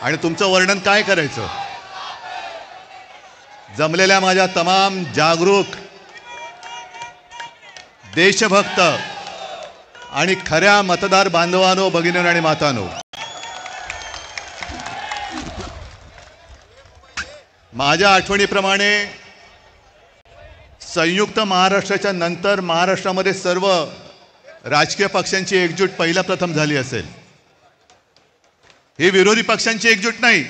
आणि तुमचं वर्णन काय करायचं? जमलेल्या माझ्या तमाम जागरूक देशभक्त आणि खऱ्या मतदार बांधवांनो, भगिनींनो आणि मातांनो, माझ्या आठवणीप्रमाणे संयुक्त महाराष्ट्राच्या नंतर महाराष्ट्रामध्ये सर्व राजकीय पक्षांची एकजूट पहिल्या प्रथम झाली असेल. ही विरोधी पक्षांची एकजूट नाही,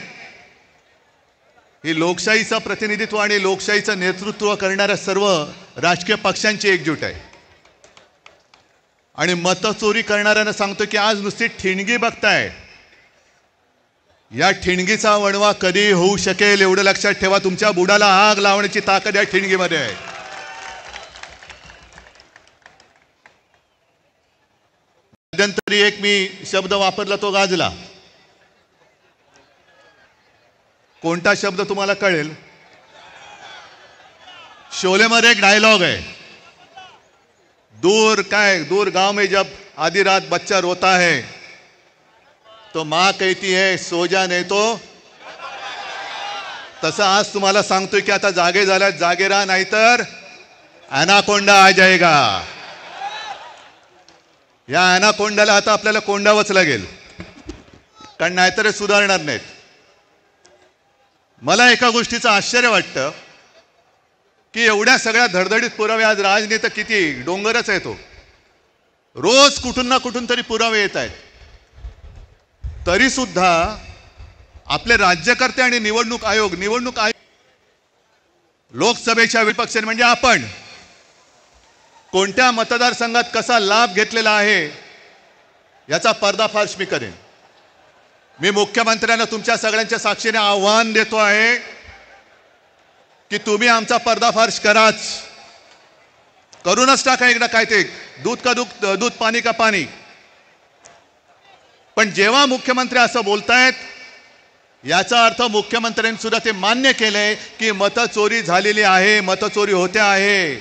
ही लोकशाहीचं प्रतिनिधित्व आणि लोकशाहीचं नेतृत्व करणाऱ्या सर्व राजकीय पक्षांची एकजूट आहे. आणि मतचोरी करणाऱ्यांना सांगतो की आज नुसती ठिणगी बघताय, या ठिणगीचा वणवा कधी होऊ शकेल एवढं लक्षात ठेवा. तुमच्या बुडाला आग लावण्याची ताकद या ठिणगीमध्ये आहे. मध्यंतरी एक मी शब्द वापरला तो गाजला. कोणता शब्द तुम्हाला कळेल? शोलेमध्ये एक डायलॉग आहे, दूर गांव में जब आधी रात बच्चा रोता है तो माँ कहती है सो जा नहीं तो. तसं आज तुम्हाला सांगतोय की आता जागे झाल्यात, जागे राहा, नाहीतर ॲनाकोंडा आ जाएगा. या ॲनाकोंडाला आता आपल्याला कोंडावंच लागेल, कारण नाहीतर सुधारणार नाहीत. मला एका गोष्टीचं आश्चर्य वाटतं की एवढ्या सगळ्या धडधडीत पुरावे, आज राजनीती किती डोंगरच आहे तो, रोज कुठून ना कुठून तरी पुरावे येत आहेत, तरी सुद्धा आपले राज्यकर्ते आणि निवडणूक आयोग लोकसभेच्या विपक्ष म्हणजे आपण कोणत्या मतदारसंघात कसा लाभ घेतलेला आहे याचा पर्दाफाश मी करेन. मी मुख्यमंत्र्यांना तुमच्या सगळ्यांच्या साक्षीने आव्हान देतो आहे की तुम्ही आमचा पर्दाफाश करूनच टाका एकदा. काय ते दूध का दूध पाणी का पाणी. पण जेव्हा मुख्यमंत्री असं बोलतायत याचा अर्थ मुख्यमंत्र्यांनी सुद्धा ते मान्य केलंय की मतचोरी झालेली आहे, मतचोरी होते आहे.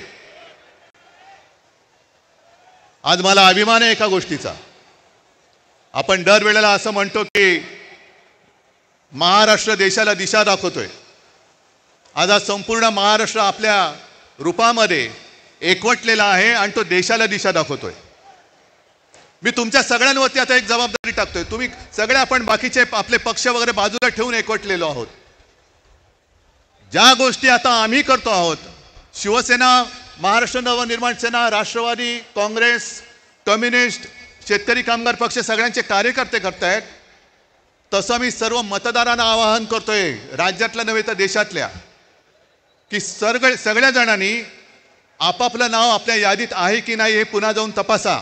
आज मला अभिमान आहे एका गोष्टीचा. आपण दरवेळेला असं म्हणतो की महाराष्ट्र देशाला दिशा दाखवतोय. आज संपूर्ण महाराष्ट्र आपल्या रूपामध्ये एकवटलेला आहे आणि तो देशाला दिशा दाखवतोय. मी तुमच्या सगळ्यांवरती आता एक जबाबदारी टाकतोय. तुम्ही सगळे आपण बाकीचे आपले पक्ष वगैरे बाजूला ठेवून एकवटलेलो आहोत. ज्या गोष्टी आता आम्ही करतो आहोत, शिवसेना, महाराष्ट्र नवनिर्माण सेना, राष्ट्रवादी काँग्रेस, कम्युनिस्ट, शेतकरी कामगार पक्ष सगळ्यांचे कार्यकर्ते करतायत, तसं मी सर्व मतदारांना आवाहन करतोय, राज्यातल्या नव्हे तर देशातल्या, की सगळ्या जणांनी आपापलं नाव आपल्या यादीत आहे की नाही हे पुन्हा जाऊन तपासा.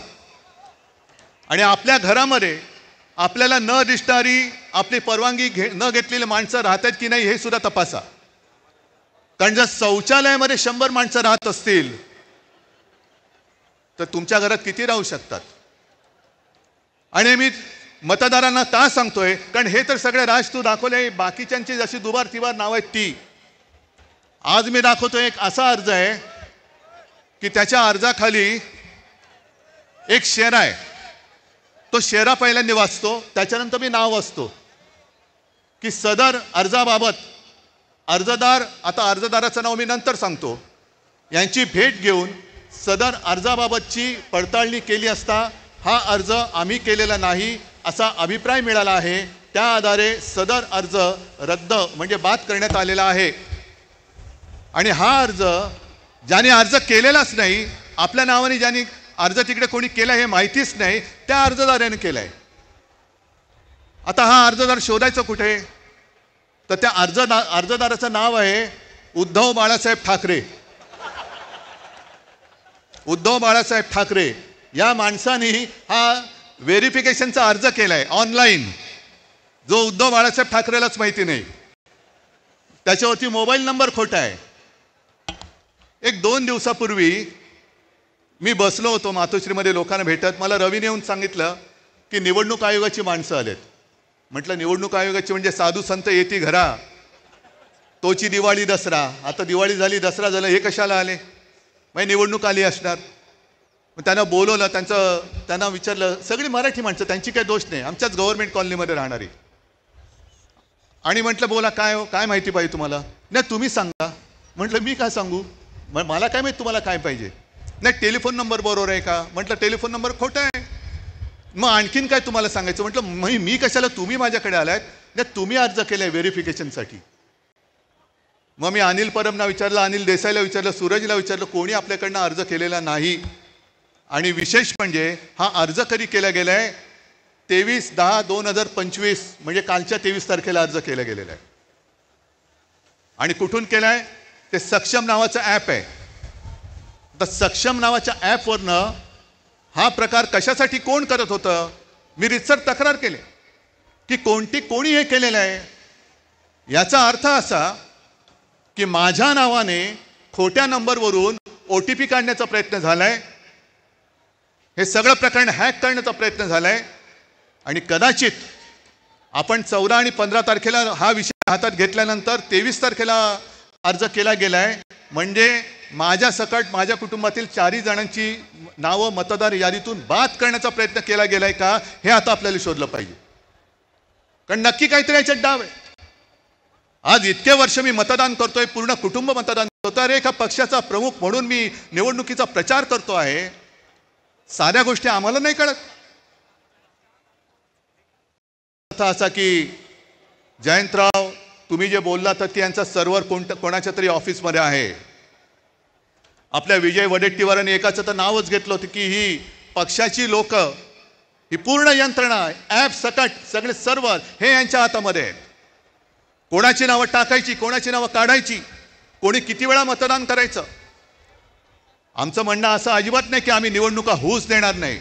आणि आपल्या घरामध्ये आपल्याला न दिसणारी, आपली परवानगी न घेतलेली माणसं राहतात की नाही हे सुद्धा तपासा. कारण जर शौचालयामध्ये 100 माणसं राहत असतील तर तुमच्या घरात किती राहू शकतात? आणि मी मतदारांना का सांगतोय, कारण हे तर सगळे राज तू दाखवले, बाकीच्यांची जशी दुबार तिबार नाव आहेत ती. आज मी दाखवतोय एक असा अर्ज आहे की त्याच्या अर्जाखाली एक शेरा आहे. तो शेरा पहिल्यांदा वाचतो, त्याच्यानंतर मी नाव वाचतो की सदर अर्जाबाबत अर्जदार, आता अर्जदाराचं नाव मी नंतर सांगतो, यांची भेट घेऊन सदर अर्जाबाबतची पडताळणी केली असता हा अर्ज आम्ही केलेला नाही असा अभिप्राय मिळाला आहे. त्या आधारे सदर अर्ज रद्द म्हणजे बाद करण्यात आलेला आहे. आणि हा अर्ज ज्याने अर्ज केलेलाच नाही, आपल्या नावाने ज्याने अर्ज तिकडे कोणी केला हे माहितीच नाही, त्या अर्जदाराने केलाय. आता हा अर्जदार शोधायचं कुठे? तर त्या अर्जदाराचं नाव आहे उद्धव बाळासाहेब ठाकरे. उद्धव बाळासाहेब ठाकरे या माणसाने हा व्हेरिफिकेशनचा अर्ज केलाय ऑनलाईन, जो उद्धव बाळासाहेब ठाकरेलाच माहिती नाही. त्याच्यावरती मोबाईल नंबर खोटा आहे. 1-2 दिवसापूर्वी मी बसलो होतो मातोश्रीमध्ये लोकांना भेटत. मला रवीने येऊन सांगितलं की निवडणूक आयोगाची माणसं आलेत. म्हटलं निवडणूक आयोगाची म्हणजे साधू संत येती घरा, तोची दिवाळी दसरा. आता दिवाळी झाली, दसरा झाला, हे कशाला आले? मग निवडणूक आली असणार. मग त्यांना बोलवलं, त्यांना विचारलं. सगळी मराठी माणसं, त्यांची काही दोष नाही, आमच्याच गव्हर्नमेंट कॉलनीमध्ये राहणारी. आणि म्हटलं बोला काय हो, काय माहिती पाहिजे तुम्हाला? नाही तुम्ही सांगा. म्हटलं मी काय सांगू, मला काय माहिती तुम्हाला काय पाहिजे? नाही टेलिफोन नंबर बरोबर आहे का? म्हटलं टेलिफोन नंबर खोटा आहे. मग आणखीन काय तुम्हाला सांगायचं? म्हटलं मी कशाला, तुम्ही माझ्याकडे आलात. नाही तुम्ही अर्ज केलाय व्हेरिफिकेशनसाठी. मग मी अनिल परबना विचारलं, अनिल देसाईला विचारलं, सूरजला विचारलं, कोणी आपल्याकडनं अर्ज केलेला नाही. आणि विशेष म्हणजे हा अर्ज कधी केला गेलाय? 23/10/2025 म्हणजे कालच्या 23 तारखेला अर्ज केला गेलेला आहे. आणि कुठून केलाय? ते सक्षम नावाचं ॲप आहे. तर सक्षम नावाच्या ॲपवरनं हा प्रकार कशासाठी कोण करत होतं? मी रितसर तक्रार केली की कोणी हे केलेलं आहे. याचा अर्थ असा की माझ्या नावाने खोट्या नंबरवरून OTP काढण्याचा प्रयत्न झालाय. हे सगळं प्रकरण हॅक करण्याचा प्रयत्न झालाय. आणि कदाचित आपण 14 आणि 15 तारखेला हा विषय हातात घेतल्यानंतर 23 तारखेला अर्ज केला गेलाय. म्हणजे माझ्या सकट माझ्या कुटुंबातील 4 जणांची नावं मतदार यादीतून बाद करण्याचा प्रयत्न केला गेलाय का, हे आता आपल्याला शोधलं पाहिजे. कारण नक्की काहीतरी याच्यात डाव आहे. आज इतके वर्ष मी मतदान करतोय, पूर्ण कुटुंब मतदान करतोय. अरे एका पक्षाचा प्रमुख म्हणून मी निवडणुकीचा प्रचार करतो आहे. साध्या गोष्टी आम्हाला नाही कळत. असा की जयंतराव तुम्ही जे बोलला तर त्यांचा सर्व्हर कोणाच्या तरी ऑफिसमध्ये आहे. आपल्या विजय वडेट्टीवारांनी एकाचं तर नावच घेतलं होतं की ही पक्षाची लोक, ही पूर्ण यंत्रणा ॲप सकट सगळे सर्व्हर हे यांच्या हातामध्ये आहेत. कोणाची नावं टाकायची, कोणाची नावं काढायची, कोणी किती वेळा मतदान करायचं. आमचं म्हणणं असं अजिबात नाही की आम्ही निवडणुका होऊच देणार नाही.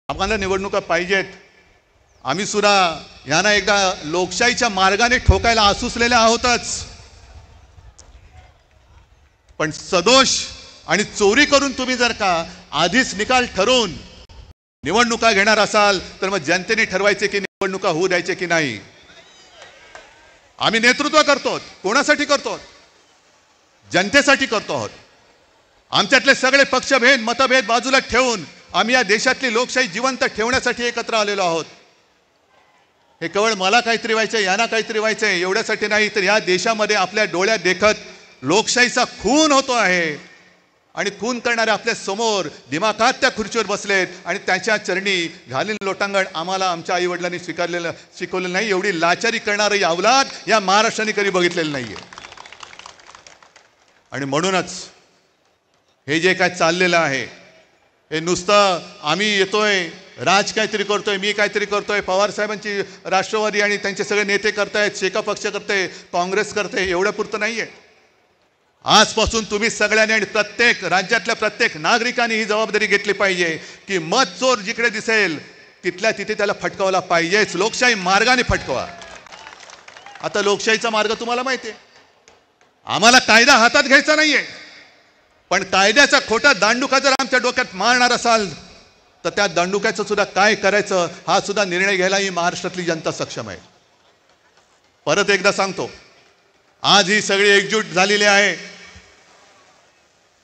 आम्हाला निवडणुका पाहिजेत. आम्ही सुद्धा यांना एकदा लोकशाहीच्या मार्गाने ठोकायला आसुसलेले आहोतच. पण सदोष आणि चोरी करून तुम्ही जर का आधीच निकाल ठरवून निवडणुका घेणार असाल तर मग जनतेने ठरवायचे की निवडणुका होऊ द्यायचे की नाही. आम्ही नेतृत्व करतो. कोणासाठी करतो? जनतेसाठी करतो आहोत. आमच्यातले सगळे पक्षभेद मतभेद बाजूला ठेवून आम्ही या देशातली लोकशाही जिवंत ठेवण्यासाठी एकत्र आलेलो आहोत. हे केवळ मला काहीतरी व्हायचंय, यांना काहीतरी व्हायचंय एवढ्यासाठी नाही, तर या देशामध्ये आपल्या डोळ्यात देखत लोकशाहीचा खून होतो आहे. आणि खून करणारे आपल्या समोर दिमाखात त्या खुर्चीवर बसलेत आणि त्याच्या चरणी घालील लोटांगण आम्हाला आमच्या आईवडिलांनी शिकवलेलं नाही. एवढी लाचारी करणारी अवलाद या महाराष्ट्राने कधी बघितलेलं नाहीये. आणि म्हणूनच हे जे काय चाललेलं आहे हे नुसतं आम्ही येतोय, राज काहीतरी करतोय, मी काहीतरी करतोय, पवार साहेबांची राष्ट्रवादी आणि त्यांचे सगळे नेते करतायत, शेका पक्ष करते, काँग्रेस करते, एवढ्या पुरतं नाहीये. आजपासून तुम्ही सगळ्यांनी आणि प्रत्येक राज्यातल्या प्रत्येक नागरिकांनी ही जबाबदारी घेतली पाहिजे की मत चोर जिकडे दिसेल तिथल्या तिथे त्याला फटकावला पाहिजेच. लोकशाही मार्गाने फटकवा. आता लोकशाहीचा मार्ग तुम्हाला माहिती आहे. आम्हाला कायदा हातात घ्यायचा नाहीये, पण कायद्याचा खोटा दांडुका जर आमच्या डोक्यात मारणार असाल तर त्या दांडुक्याचं सुद्धा काय करायचं हा सुद्धा निर्णय घ्यायला ही महाराष्ट्रातली जनता सक्षम आहे. परत एकदा सांगतो, आज ही सगळी एकजूट झालेली आहे.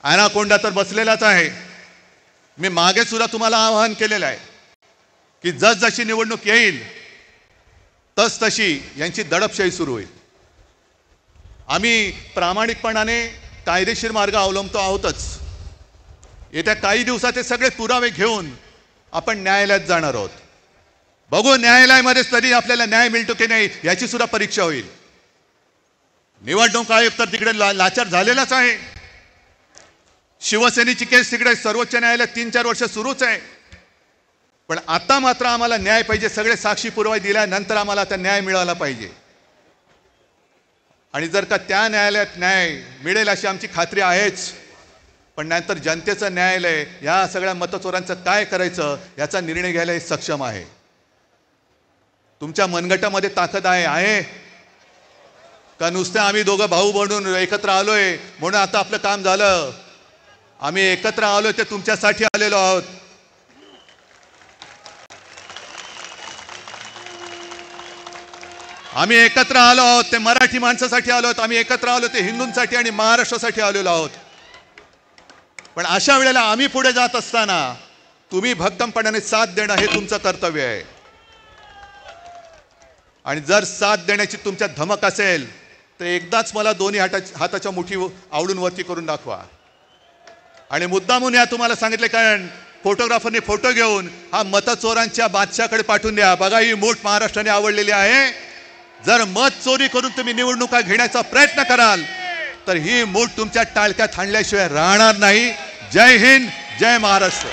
ॲनाकोंडा तर बसलेलाच आहे. मी मागे सुद्धा तुम्हाला आवाहन केलेलं आहे की जसजशी निवडणूक येईल तसतशी यांची दडपशाही सुरू होईल. आम्ही प्रामाणिकपणाने कायदेशीर मार्ग अवलंबतो आहोतच. येत्या काही दिवसात हे सगळे पुरावे घेऊन आपण न्यायालयात जाणार आहोत. बघू न्यायालयामध्ये तरी आपल्याला न्याय मिळतो की नाही याची सुद्धा परीक्षा होईल. निवडणूक आयोग तर तिकडे लाचार झालेलाच आहे. शिवसेनेची केस तिकडे सर्वोच्च न्यायालयात 3-4 वर्ष सुरूच आहे. पण आता मात्र आम्हाला न्याय पाहिजे. सगळे साक्षी पुरावे दिल्यानंतर आम्हाला आता न्याय मिळाला पाहिजे. आणि जर का त्या न्यायालयात न्याय मिळेल अशी आमची खात्री आहेच, पण नंतर जनतेचं न्यायालय या सगळ्या मतचोरांचं काय करायचं याचा निर्णय घ्यायला हे सक्षम आहे. तुमच्या मनगटामध्ये ताकद आहे का नुसतं आम्ही दोघं भाऊ बनून एकत्र आलोय म्हणून आता आपलं काम झालं? आम्ही एकत्र आलोय ते तुमच्यासाठी आलेलो आहोत. आम्ही एकत्र आलो आहोत ते मराठी माणसासाठी आलो आहोत. आम्ही एकत्र आलो ते हिंदूंसाठी आणि महाराष्ट्रासाठी आलेलो आहोत. पण अशा वेळेला आम्ही पुढे जात असताना तुम्ही भक्कमपणाने साथ देणं हे तुमचं कर्तव्य आहे. आणि जर साथ देण्याची तुमच्या धमक असेल तर एकदाच मला दोन्ही हाताच्या मुठी आवडून वरती करून दाखवा. आणि मुद्दामून या तुम्हाला सांगितले, कारण फोटोग्राफरने फोटो घेऊन हा मतचोरांच्या बादशाकडे पाठवून द्या. बघा, ही मूठ महाराष्ट्राने आवडलेली आहे. जर मत चोरी करून तुम्ही निवडणुका घेण्याचा प्रयत्न कराल तर ही मूठ तुमच्या टाळक्यात हाणल्याशिवाय राहणार नाही. जय हिंद, जय महाराष्ट्र.